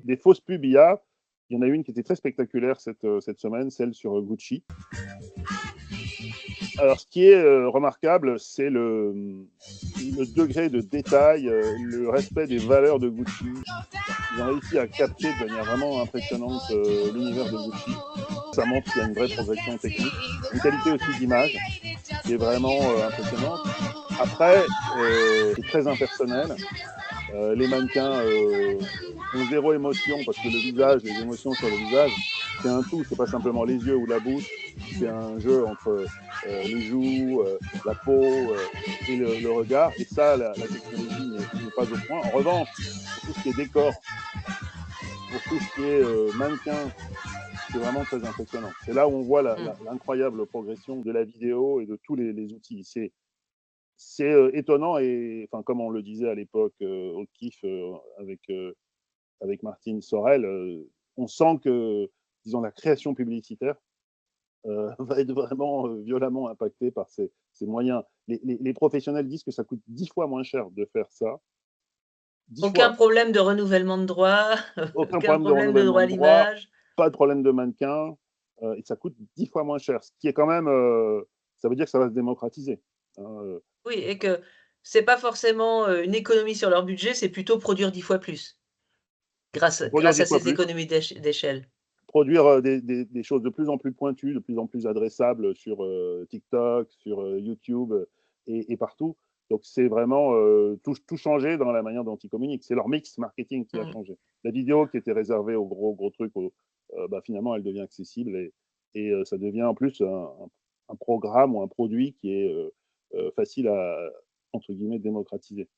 des fausses pubs IA. Il y en a une qui était très spectaculaire cette semaine, celle sur Gucci. Alors, ce qui est remarquable, c'est le degré de détail, le respect des valeurs de Gucci. Ils ont réussi à capter de manière vraiment impressionnante l'univers de Gucci. Ça montre qu'il y a une vraie progression technique, une qualité aussi d'image qui est vraiment impressionnante. Après, c'est très impersonnel. Les mannequins ont zéro émotion parce que le visage, les émotions sur le visage, c'est un tout, c'est pas simplement les yeux ou la bouche, c'est un jeu entre les joues, la peau et le regard. Et ça, la technologie n'est pas au point. En revanche, pour tout ce qui est décor, pour tout ce qui est mannequin, c'est vraiment très impressionnant. C'est là où on voit l'incroyable progression de la vidéo et de tous les outils. C'est étonnant et, enfin, comme on le disait à l'époque au KIF avec Martine Sorel, on sent que, disons, la création publicitaire va être vraiment violemment impactée par ces moyens. Les professionnels disent que ça coûte 10 fois moins cher de faire ça. 10 Aucun fois. problème de renouvellement de droits, Aucun aucun problème de problème de renouvellement droit à de droit, l'image. pas de problème de mannequin, et ça coûte 10 fois moins cher. Ce qui est quand même, ça veut dire que ça va se démocratiser. Hein. Oui et que c'est pas forcément, une économie sur leur budget, c'est plutôt produire 10 fois plus, Produire grâce 10 à fois ces plus, économies d'échelle. produire des choses de plus en plus pointues, de plus en plus adressables sur TikTok, sur YouTube et partout. Donc c'est vraiment tout changer dans la manière dont ils communiquent. C'est leur mix marketing qui a Mmh. changé. La vidéo qui était réservée aux gros trucs, bah, finalement elle devient accessible et ça devient en plus un programme ou un produit qui est facile à, entre guillemets, démocratiser.